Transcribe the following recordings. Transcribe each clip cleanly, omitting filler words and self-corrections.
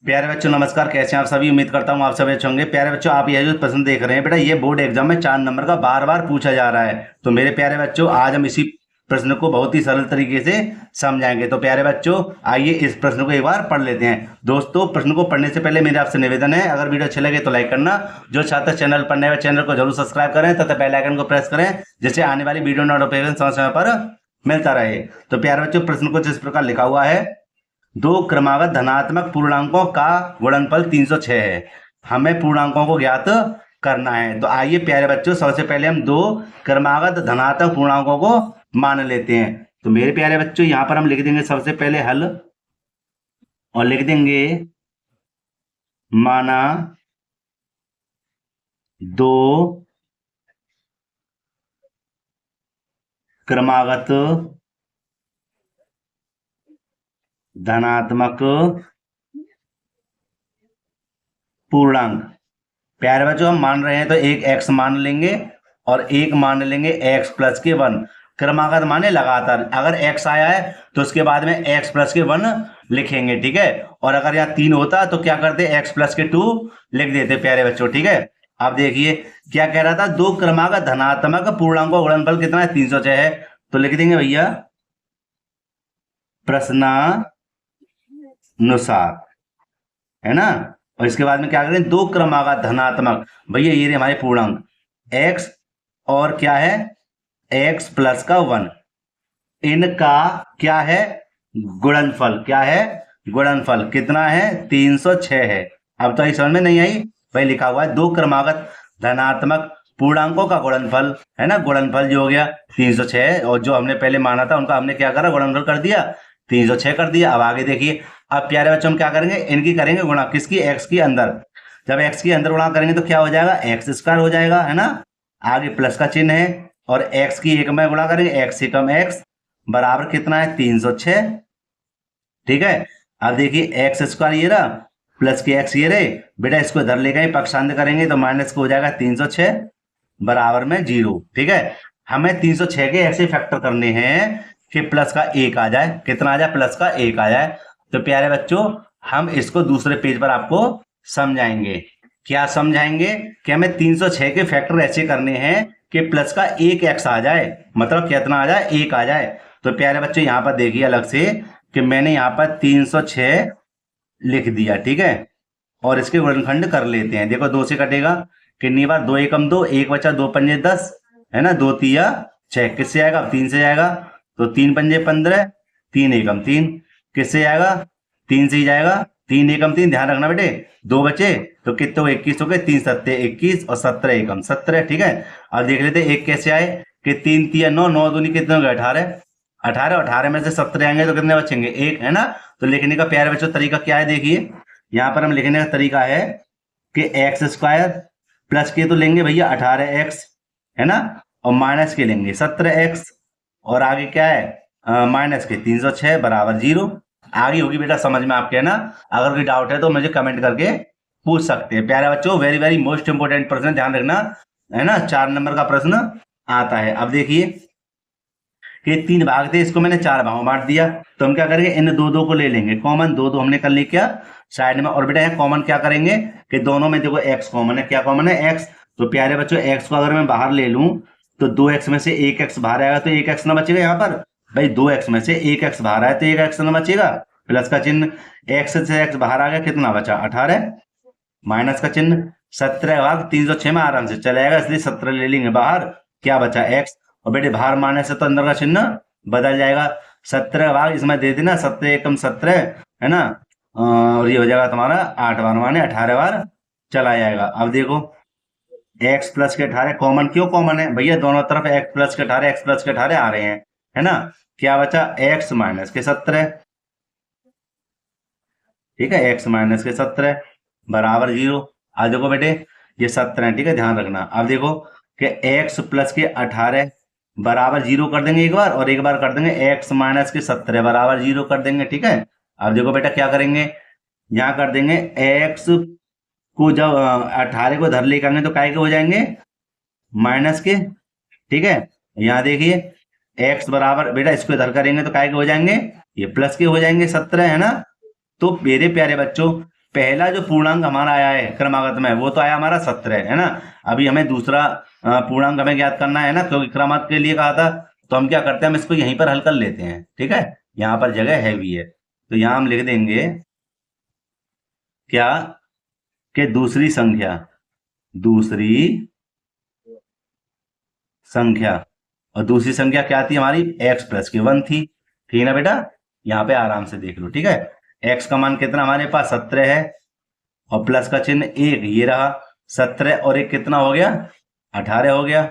प्यारे बच्चों नमस्कार। कैसे हैं आप सभी? उम्मीद करता हूँ आप सभी अच्छे होंगे। प्यारे बच्चों, आप यह जो प्रश्न देख रहे हैं बेटा, ये बोर्ड एग्जाम में 4 नंबर का बार बार पूछा जा रहा है। तो मेरे प्यारे बच्चों, आज हम इसी प्रश्न को बहुत ही सरल तरीके से समझाएंगे। तो प्यारे बच्चों, आइए इस प्रश्न को एक बार पढ़ लेते हैं। दोस्तों, प्रश्न को पढ़ने से पहले मेरे आपसे निवेदन है, अगर वीडियो अच्छे लगे तो लाइक करना। जो छात्र चैनल पर नए चैनल को जरूर सब्सक्राइब करें तथा बेल आइकन को प्रेस करें, जिससे आने वाली वीडियो नोटिफिकेशन समय समय पर मिलता रहे। तो प्यारे बच्चों, प्रश्न को जिस प्रकार लिखा हुआ है, दो क्रमागत धनात्मक पूर्णांकों का गुणनफल 306 है। हमें पूर्णांकों को ज्ञात करना है। तो आइए प्यारे बच्चों, सबसे पहले हम दो क्रमागत धनात्मक पूर्णांकों को मान लेते हैं। तो मेरे प्यारे बच्चों, यहां पर हम लिख देंगे सबसे पहले हल और लिख देंगे माना दो क्रमागत धनात्मक पूर्णांक। प्यारे बच्चों, हम मान रहे हैं तो एक x मान लेंगे और एक मान लेंगे x प्लस के 1। क्रमागत माने लगातार। अगर x आया है तो उसके बाद में x प्लस के 1 लिखेंगे, ठीक है। और अगर यहाँ 3 होता तो क्या करते, x प्लस के 2 लिख देते प्यारे बच्चों, ठीक है। अब देखिए क्या कह रहा था, दो क्रमागत धनात्मक पूर्णांकों का गुणनफल कितना है, 306 है। तो लिख देंगे भैया प्रश्नानुसार, है ना। और इसके बाद में क्या करें, दो क्रमागत धनात्मक, भैया ये हमारे पूर्णांक x और क्या है x प्लस का 1, इनका क्या है गुणनफल। क्या है गुणनफल, कितना है 306 है। अब तो ये समझ में नहीं आई भाई, लिखा हुआ है दो क्रमागत धनात्मक पूर्णांकों का गुणनफल, है ना। गुणनफल जो हो गया 306, और जो हमने पहले माना था उनका हमने क्या करा, गुणनफल कर दिया, 306 कर दिया। अब आगे देखिए, अब प्यारे बच्चों हम क्या करेंगे, इनकी करेंगे गुणा, किसकी, x की अंदर। जब x की अंदर गुणा करेंगे तो क्या हो जाएगा, x स्क्वायर हो जाएगा, है ना। आगे प्लस का चिन्ह है और x की एक में गुणा करेंगे, x से कम x बराबर कितना है 306, ठीक है। अब देखिए एक्स स्क्वायर ये रहा प्लस के एक्स ये रहे, बेटा इसको इधर ले गए पक्षांतर करेंगे तो माइनस को हो जाएगा 306 बराबर में 0, ठीक है। हमें 306 के ऐसे फैक्टर करने हैं कि प्लस का 1 आ जाए। कितना आ जाए, प्लस का 1 आ जाए। तो प्यारे बच्चों, हम इसको दूसरे पेज पर आपको समझाएंगे। क्या समझाएंगे कि हमें 306 के फैक्टर ऐसे करने हैं कि प्लस का 1 एक्स आ जाए, मतलब कितना आ जाए, 1 आ जाए। तो प्यारे बच्चों, यहां पर देखिए अलग से कि मैंने यहां पर 306 लिख दिया, ठीक है। और इसके गुणनखंड कर लेते हैं। देखो 2 से कटेगा, कितनी बार, 2 एकम 2, 1 बचा, 2 पंजे 10, है ना, 2 तिया 6, किससे आएगा, 3 से जाएगा। तो 3 पंजे 15, 3 एकम 3, किससे जाएगा, 3 से ही जाएगा। 3 एकम 3, ध्यान रखना बेटे, 2 बचे तो कितने हो, 21 हो गए, 3 सत्ते 21 और 17 एकम 17, ठीक है। अब देख लेते एक कैसे आए कि 3 तिया 9, 9 दूनी कितने हो गए 18, 18, 18 में से 17 आएंगे तो कितने बचेंगे, 1, है ना। तो लिखने का प्यारे बच्चों तरीका क्या है, देखिए यहां पर हम लिखने का तरीका है कि एक्स स्क्वायर प्लस के तो लेंगे भैया 18x, है ना, और माइनस के लेंगे 17x, और आगे क्या है माइनस के 306 बराबर 0। आगे होगी बेटा समझ में आपके, है ना। अगर कोई डाउट है तो मुझे कमेंट करके पूछ सकते हैं। प्यारे बच्चों, वेरी वेरी मोस्ट इंपोर्टेंट प्रश्न, ध्यान रखना, है ना। 4 नंबर का प्रश्न आता है। अब देखिए कि 3 भाग थे, इसको मैंने 4 भागों में बांट दिया। तो हम क्या करेंगे, इन दो को ले लेंगे कॉमन, 2 हमने कर ली क्या साइड में। और बेटा यहाँ कॉमन क्या करेंगे कि दोनों में देखो x कॉमन है। क्या कॉमन है, x। तो प्यारे बच्चों, x को अगर मैं बाहर ले लूं तो 2x में से 1x बाहर आएगा तो 1x ना बचेगा। यहाँ पर भाई 2x में से 1x बाहर आया तो 1x ना बचेगा, प्लस का चिन्ह, x से x बाहर आ गया, कितना बचा 18, माइनस का चिन्ह, 17 भाग 306 में आराम से चलेगा, इसलिए 17 ले लेंगे बाहर, क्या बचा x। और बेटे बाहर मारने से तो अंदर का चिन्ह बदल जाएगा। 17 भाग इसमें दे देना, 17 एकम 17, है ना। और ये हो जाएगा तुम्हारा 8 बार माने 18 बार चला जाएगा। अब देखो x प्लस के 18 कॉमन, क्यों कॉमन है भैया, दोनों तरफ x प्लस के 18 x प्लस के 18 आ रहे हैं, है ना। क्या बचा, x माइनस के 17, ठीक है, x माइनस के 17 बराबर 0। अब देखो बेटे ये 17 है, ठीक है, ध्यान रखना। अब देखो कि x प्लस के 18 बराबर 0 कर देंगे एक बार, और एक बार कर देंगे x माइनस के 17 बराबर 0 कर देंगे, ठीक है। अब देखो बेटा क्या करेंगे, यहां कर देंगे x को, जब 18 को धर लेकर आएंगे तो काय के हो जाएंगे, माइनस के, ठीक है। यहाँ देखिए x बराबर, बेटा इसको इधर करेंगे तो काय के हो जाएंगे, ये प्लस के हो जाएंगे 17, है ना। तो मेरे प्यारे बच्चों, पहला जो पूर्णांक हमारा आया है क्रमागत में वो तो आया हमारा 17 है ना। अभी हमें दूसरा पूर्णांक हमें ज्ञात करना है ना, क्योंकि क्रमागत के लिए कहा था। तो हम क्या करते हैं, हम इसको यहीं पर हल कर लेते हैं। ठीक है, यहाँ पर जगह है भी है, तो यहाँ हम लिख देंगे क्या कि दूसरी संख्या और दूसरी संख्या क्या थी हमारी, x प्लस की 1 थी। ठीक है ना बेटा, यहाँ पे आराम से देख लो। ठीक है, x का मान कितना हमारे पास 17 है और प्लस का चिन्ह 1, ये रहा 17 और 1 कितना हो गया, 18 हो गया।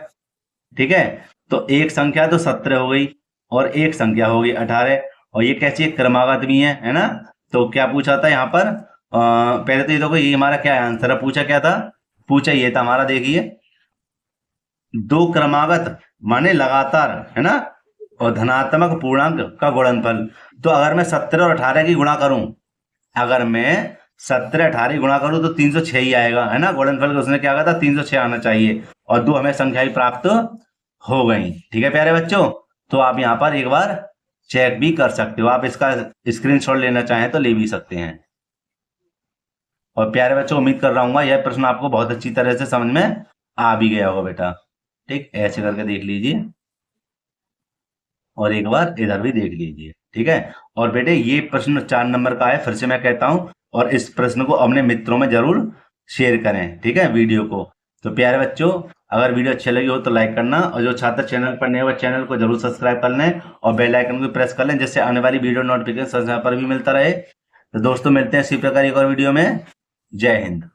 ठीक है, तो एक संख्या तो 17 हो गई और एक संख्या हो गई 18, और ये कैसी क्रमागत भी है ना। तो क्या पूछा था यहाँ पर, पहले तो ये देखो ये हमारा क्या आंसर है, पूछा क्या था, पूछा ये था हमारा, देखिए दो क्रमागत माने लगातार है ना, और धनात्मक पूर्णांक का गुणनफल। तो अगर मैं 17 और 18 की गुणा करूं, अगर मैं 17 18 गुणा करूं तो 306 ही आएगा है ना। गुणनफल उसने क्या कहा था, 306 आना चाहिए, और दो हमें संख्याएं प्राप्त हो गई। ठीक है प्यारे बच्चों, तो आप यहाँ पर एक बार चेक भी कर सकते हो, आप इसका स्क्रीनशॉट लेना चाहें तो ले भी सकते हैं। और प्यारे बच्चों, उम्मीद कर रहा हूँ यह प्रश्न आपको बहुत अच्छी तरह से समझ में आ भी गया होगा बेटा। ठीक, ऐसे करके देख लीजिए और एक बार इधर भी देख लीजिए। ठीक है, और बेटे ये प्रश्न 4 नंबर का है, फिर से मैं कहता हूं, और इस प्रश्न को अपने मित्रों में जरूर शेयर करें। ठीक है, वीडियो को। तो प्यारे बच्चों, अगर वीडियो अच्छी लगी हो तो लाइक करना, और जो छात्र चैनल पर नए हो चैनल को जरूर सब्सक्राइब कर लें और बेल आइकन को प्रेस कर लें, जिससे आने वाली वीडियो नोटिफिकेशन समय पर भी मिलता रहे। तो दोस्तों, मिलते हैं इसी प्रकार एक और वीडियो में। जय हिंद।